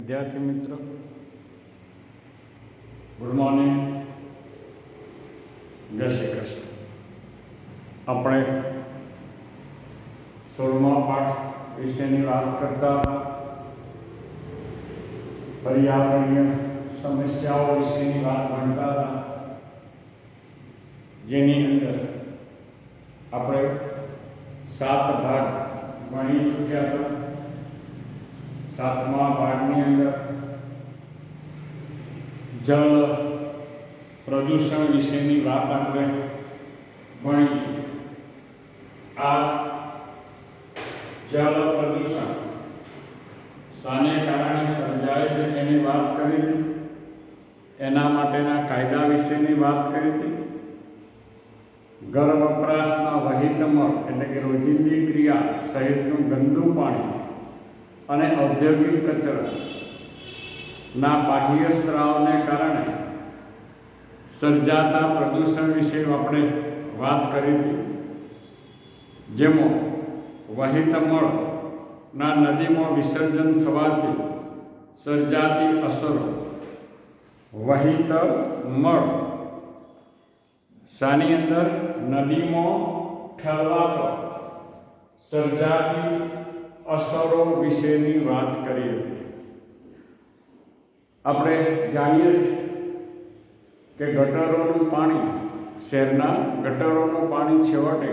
વિદ્યાર્થી મિત્રો, good morning, જય શ્રી કૃષ્ણ. આપણે 16મા પાઠ વિશેની વાત કરતા હતા. પર્યાવરણીય સમસ્યાઓ વિશેની વાત ભણતા હતા, જેની અંદર આપણે 7 ભાગ ભણી ચૂક્યા હતા. 7મા ભાગની અંદર જળ પ્રદૂષણ વિશેની વાત આપણે ભણીશું. આ જળ પ્રદૂષણ શાને કારણે સર્જાય છે એની વાત કરી હતી. એના માટેના કાયદા વિશેની વાત કરી હતી. ઘર વપરાશના વહિતમળ એટલે કે રોજિંદી ક્રિયા સહિતનું ગંદુ પાણી અને ઔદ્યોગિક કચરાના બાહ્ય સ્ત્રાવને કારણે સર્જાતા પ્રદૂષણ વિશે આપણે વાત કરી હતી. જેમાં વહિતમળના નદીમાં વિસર્જન થવાથી સર્જાતી અસરો. વહિતમળ શાની અંદર? નદીમાં ઠલવાતો સર્જાતી અસરો વિશેની વાત કરી હતી. આપણે જાણીએ છીએ કે ગટરોનું પાણી, શહેરના ગટરોનું પાણી છેવટે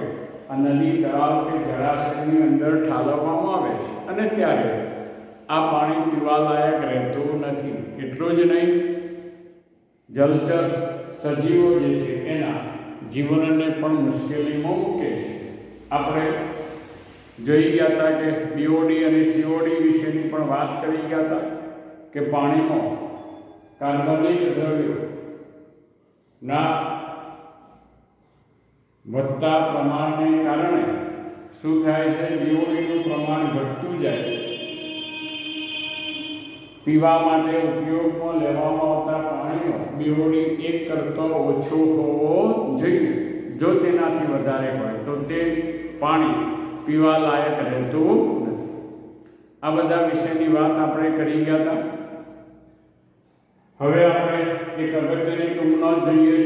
આ નદી, તળાવ કે જળાશયની અંદર ઠાલવવામાં આવે છે અને ત્યારે આ પાણી પીવાલાયક રહેતું નથી. એટલું જ નહીં, જલચર સજીવો જે છે એના જીવનને પણ મુશ્કેલીમાં મૂકે છે. આપણે જોઈ ગયા હતા કે બીઓડી અને સીઓડી વિશેની પણ વાત કરી ગયા હતા કે પાણીમાં કાર્બનિક દ્રવ્યોના વધતા પ્રમાણને કારણે શું થાય છે? બીઓડીનું પ્રમાણ ઘટતું જાય છે. પીવા માટે ઉપયોગમાં લેવામાં આવતા પાણીનો બીઓડી 1 કરતાં ઓછો હોવો જોઈએ. જો તેનાથી વધારે હોય તો તે પાણી પીવા લાયક રહેતું નથી. આ બધા વિશેની વાત આપણે કરી ગયા હતા. હવે આપણે એક અગત્યની ટૂંકમાં જોઈએ,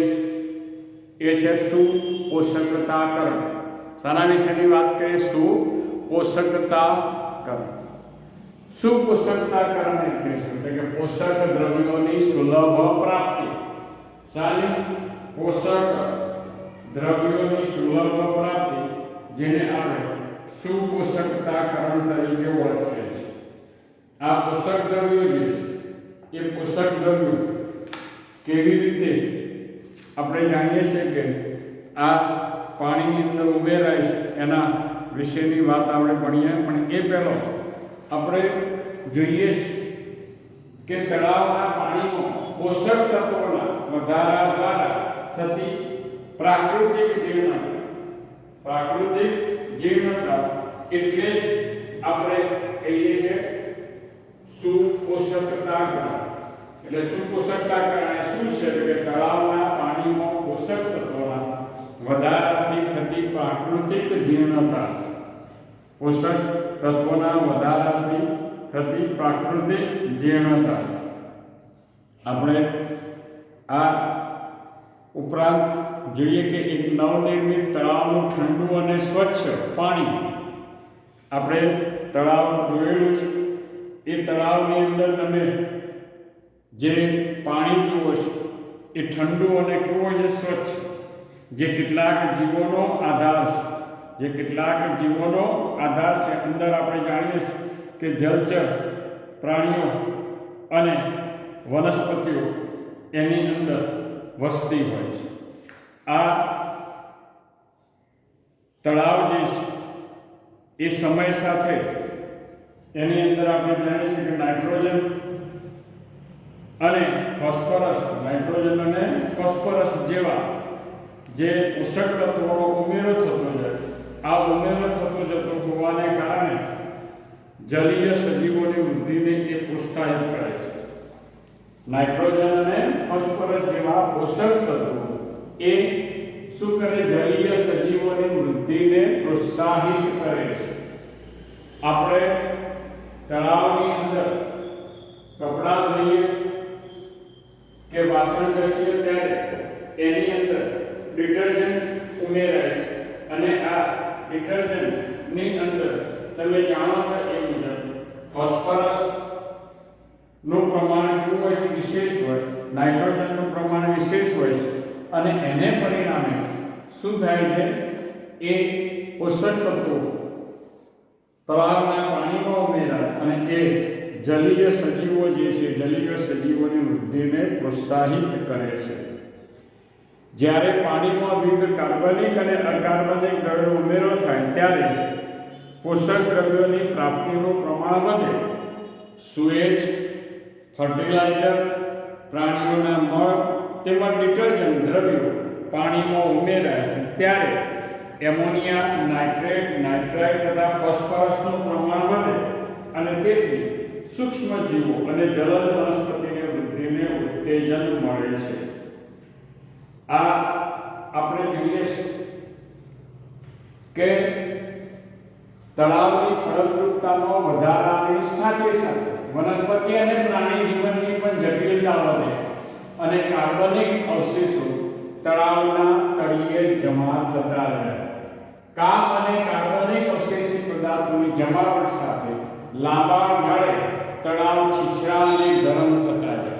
એ છે સુપોષકતાકરણ. શાના વિશેની વાત કરીએ? સુપોષકતાકરણ. સુપોષકતાકરણ એટલે શું? કે પોષક દ્રવ્યોની સુલભ પ્રાપ્તિ. શાની? પોષક દ્રવ્યોની સુલભ પ્રાપ્તિ, જેને આપણે સુપોષકતાકરણ તરીકે ઓળખીએ છીએ. આ પોષક દ્રવ્યો જે છે એ પોષક દ્રવ્યો કેવી રીતે આપણે જાણીએ છીએ કે આ પાણીની અંદર ઉમેરાય છે એના વિશેની વાત આપણે ભણીએ. પણ એ પહેલાં આપણે જોઈએ કે તળાવના પાણીમાં પોષક તત્વોના વધારા દ્વારા થતી પ્રાકૃતિક જીર્ણતા એટલે જ આપણે કહીએ છીએ સુપોષકતાકરણ. એટલે સુપોષકતાકરણ શું છે? કે તળાવના પાણીમાં પોષક તત્વોના વધારાથી થતી પ્રાકૃતિક જીર્ણતા છે. પોષક તત્વોના વધારાથી થતી પ્રાકૃતિક જીર્ણતા છે. આપણે આ ઉપરાંત જોઈએ કે એક નવનિર્મિત તળાવનું ઠંડુ અને સ્વચ્છ પાણી, આપણે તળાવ જોયેલું છે. એ તળાવની અંદર તમે જે પાણી જુઓ છો એ ઠંડુ અને કેવું છે? સ્વચ્છ. જે કેટલાક જીવોનો આધાર છે. અંદર આપણે જાણીએ છીએ કે જલચર પ્રાણીઓ અને વનસ્પતિઓ એની અંદર વસતી હોય છે. આ તળાવ જે છે એ સમય સાથે એની અંદર આપણે જાણીએ છીએ કે નાઇટ્રોજન અને ફોસ્ફરસ જેવા જે પોષક તત્વોનો ઉમેરો થતો જાય છે. આ ઉમેરો થતો જતો હોવાને કારણે જલીય સજીવોની વૃદ્ધિને એ પ્રોત્સાહિત કરે છે. નાઇટ્રોજન અને ફોસ્ફરસ જેવા પોષક તત્વો એ શું કરે? જલીય સજીવોની વૃદ્ધિને પ્રોત્સાહિત કરે છે. આપણે તળાવની અંદર ડિટર્જન્ટની અંદર તમે જાણો છો એ મુજબ ફોસ્ફરસ નું પ્રમાણ કેવું હોય છે? વિશેષ હોય. નાઇટ્રોજનનું પ્રમાણ વિશેષ હોય છે અને એને પરિણામે શું થાય છે? એ પોષક તત્વો તળાવના પાણીમાં ઉમેરાય અને એ જલીય સજીવો જે છે જલીય સજીવોની વૃદ્ધિને પ્રોત્સાહિત કરે છે. જ્યારે પાણીમાં વિવિધ કાર્બનિક અને અકાર્બનિક દ્રવ્યો ઉમેરો થાય ત્યારે પોષક દ્રવ્યોની પ્રાપ્તિનું પ્રમાણ વધે. સુએજ, ફર્ટિલાઇઝર, પ્રાણીઓના મળ તેમજ ડિટર્જન્ટ દ્રવ્યો પાણીમાં ઉમેરાય છે ત્યારે એમોનિયા, નાઇટ્રેટ, નાઇટ્રાઇટ તથા ફોસ્ફરસનું પ્રમાણ વધે અને તેથી સૂક્ષ્મ જીવો અને જલજ વનસ્પતિની વૃદ્ધિને ઉત્તેજન મળે છે. આ આપણે જોઈએ છે કે તળાવની ફળદ્રુપતામાં વધારાની સાથે સાથે વનસ્પતિ અને પ્રાણી જીવનની પણ જટિલતા વધે અને કાર્બનિક અવશેષો તળાવના તળિયે જમા થતા જાય. કામ અને કાર્બનિક અવશેષી પદાર્થોની જમાવટ સાથે લાંબા ગાળે તળાવ છીછરા અને ગરમ થતા જાય.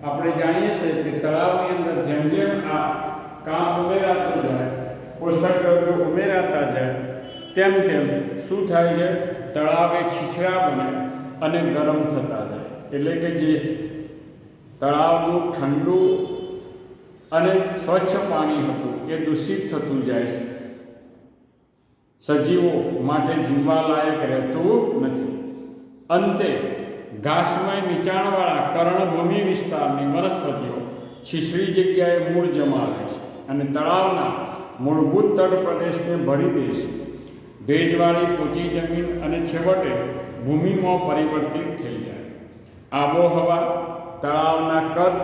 આપણે જાણીએ છીએ કે તળાવની અંદર જેમ જેમ આ કામ ઉમેરાતું જાય, પોષક દ્રવ્યો ઉમેરાતા જાય, તેમ તેમ શું થાય છે? તળાવ એ છીછરા બને અને ગરમ થતા જાય. એટલે કે જે તળાવનું ઠંડુ અને સ્વચ્છ પાણી હતું એ દૂષિત થતું જાય છે. સજીવો માટે જીવવાલાયક રહેતું નથી. અંતે ઘાસમય નીચાણવાળા કર્ણભૂમિ વિસ્તારની વનસ્પતિઓ છીછરી જગ્યાએ મૂળ જમાવે છે અને તળાવના મૂળભૂત તટ પ્રદેશને ભરી દે છે. ભેજવાળી પોચી જમીન અને છેવટે ભૂમિમાં પરિવર્તિત થઈ જાય. આબોહવા, તળાવના કદ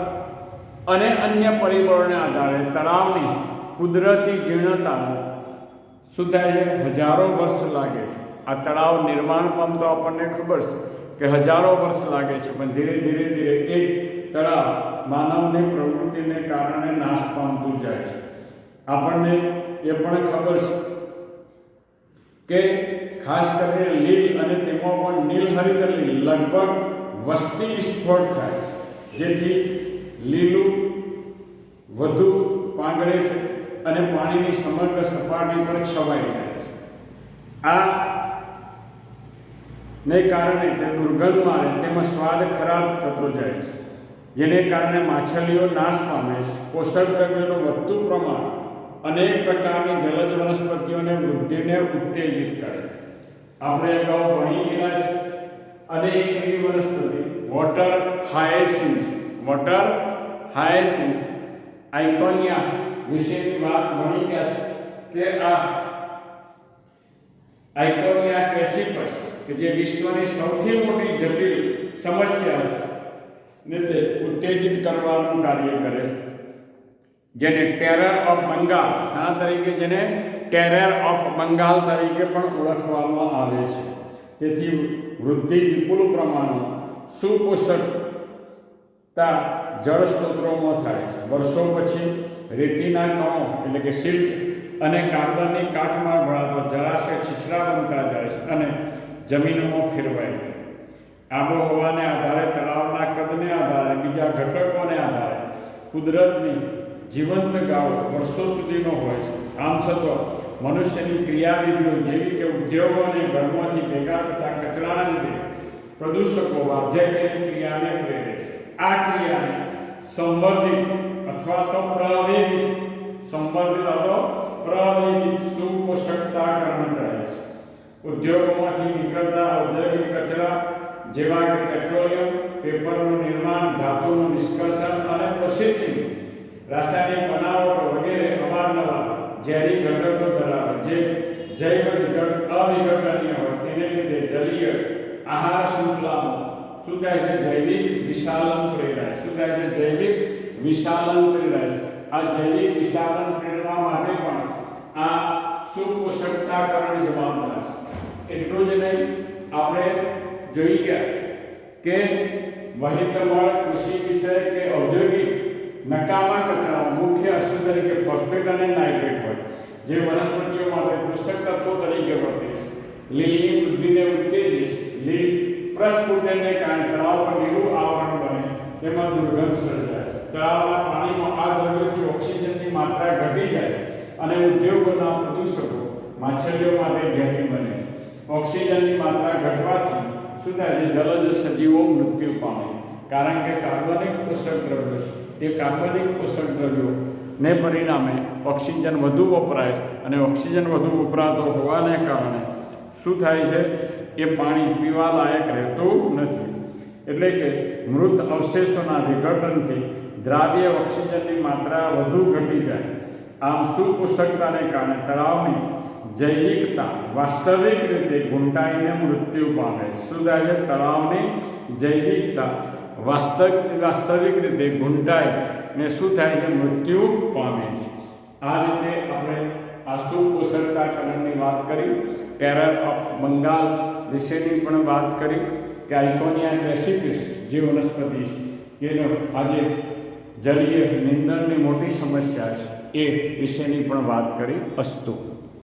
અને અન્ય પરિબળોને આધારે તળાવની કુદરતી જીર્ણતાનું શું થાય છે? હજારો વર્ષ લાગે છે. આ તળાવ નિર્માણ પામતો આપણને ખબર છે કે હજારો વર્ષ લાગે છે, પણ ધીરે ધીરે ધીરે એ જ તળાવ માનવની પ્રવૃત્તિને કારણે નાશ પામતું જાય છે. આપણને એ પણ ખબર છે કે ખાસ કરીને લીલ અને તેમાં પણ નીલહરિત લીલ લગભગ વસ્તી વિસ્ફોટ થાય છે, જેથી લીલું વધુ પાંગળે છે અને પાણીની સમગ્ર સપાટી પર છવાઈ જાય છે. આ ને કારણે તે દુર્ગંધ મારે તેમાં સ્વાદ ખરાબ થતો જાય છે, જેને કારણે માછલીઓ નાશ પામે છે. પોષક દ્રવ્યોનું વધતું પ્રમાણ અનેક પ્રકારની જલજ વનસ્પતિઓને વૃદ્ધિને ઉત્તેજિત કરે છે. આપણે અગાઉ ભણી ગયા છે અને એક એવી વનસ્પતિ વોટર હાયસિન્થ આઇકોનિયા વિશેની વાત ભણી ગયા છે કે આ આઇકોનિયા ક્રેસિપસ કે જે વિશ્વની સૌથી મોટી જટિલ સમસ્યા છે ને તે ઉત્તેજિત કરવાનું કાર્ય કરે છે, જેને ટેરર ઓફ બંગાળ જેને ટેરર ઓફ બંગાળ તરીકે પણ ઓળખવામાં આવે છે. તેથી વૃદ્ધિ વિપુલ પ્રમાણમાં સુપોષકતા જળ સ્ત્રોતોમાં થાય છે. વર્ષો પછી રેતીના કણો એટલે કે સિલ્ટ અને કાર્બનની કાટમાં ભળાતો જળાશય છીછરા બનતા જાય છે અને જમીનમાં ફેરવાય છે. આબોહવાને આધારે, તળાવના કદને આધારે, બીજા ઘટકોને આધારે કુદરતની જીવંત ગાળો વર્ષો સુધીનો હોય છે. આમ છતાં મનુષ્યની ક્રિયાવિધિઓ જેવી કે ઉદ્યોગો અને ઘરમાંથી ભેગા થતા કચરાના લીધે પ્રદૂષકો વાર્ધક્યની ક્રિયાને પ્રેરે છે. આ ક્રિયાને સંવર્ધિત અથવા તો પ્રવેગિત સુપોષકતાકરણ કહે છે. ઉદ્યોગોમાંથી નીકળતા ઔદ્યોગિક કચરા જેવા કે પેટ્રોલિયમ, પેપરનું નિર્માણ, ધાતુનું નિષ્કર્ષણ અને પ્રોસેસિંગ, રાસાયણિક બનાવટો વગેરે અવારનવાર ઝેરી ઘટકો ધરાવે જે જૈવ અવિઘટનીય હોય તેને લીધે જલીય આહાર શૃંખલામાં શું થાય છે? જૈવિક વિશાલન પ્રેરાય. શું થાય છે? જૈવિક વિશાલન પ્રેરાય છે. આ જૈવિક વિશાલન પ્રેરવા માટે પણ આ સુપોષકતાકરણ જવાબદાર છે. એટલું જ નહીં, આપણે જોઈ ગયા કે વહિતમળ, કૃષિ વિષય કે ઔદ્યોગિક નકામા કચરાઓ મુખ્ય અસર તરીકે ફોસ્ફેટ અને નાઇટ્રેટ હોય, જે વનસ્પતિઓ માટે પોષક તત્વો તરીકે વર્તે છે. લીલની વૃદ્ધિને ઉત્તેજે છે. લીલ પ્રસ્ફુટનને કારણે તળાવ પર લીલું આવરણ બને, તેમાં દુર્ગંધ સર્જાય છે. તળાવના પાણીમાં આ દ્રવ્યોથી ઓક્સિજનની માત્રા ઘટી જાય અને ઉદ્યોગોના પ્રદૂષકો માછલીઓ માટે ઝેરી બને છે. ઓક્સિજનની માત્રા ઘટવાથી શું થાય છે? જલજ સજીવો મૃત્યુ પામે, કારણ કે કાર્બનિક પોષક દ્રવ્યો છે. એ કાર્બનિક પોષક દ્રવ્યો ને પરિણામે ઓક્સિજન વધુ વપરાય છે અને ઓક્સિજન વધુ વપરાતો હોવાને કારણે શું થાય છે? એ પાણી પીવા લાયક રહેતું નથી. એટલે કે મૃત અવશેષોના વિઘટનથી દ્રાવ્ય ઓક્સિજનની માત્રા વધુ ઘટી જાય. આમ સુપોષકતાને કારણે તળાવની જૈવિકતા વાસ્તવિક રીતે ગુંટાઈને મૃત્યુ પામે. શું થાય છે? તળાવની જૈવિકતા વાસ્તવિક રીતે ગુંટાઈ ને શું થાય છે? મૃત્યુ પામે છે. આ રીતે આપણે આ સુપોષકતાકરણની વાત કરી. ટેરર ઓફ બંગાળ વિશેની પણ વાત કરી કે આઇકોનિયા ક્રેસિપિસ જે વનસ્પતિ છે એનો આજે જલીય નિંદણની મોટી સમસ્યા છે એ વિશેની પણ વાત કરી. અસ્તુ.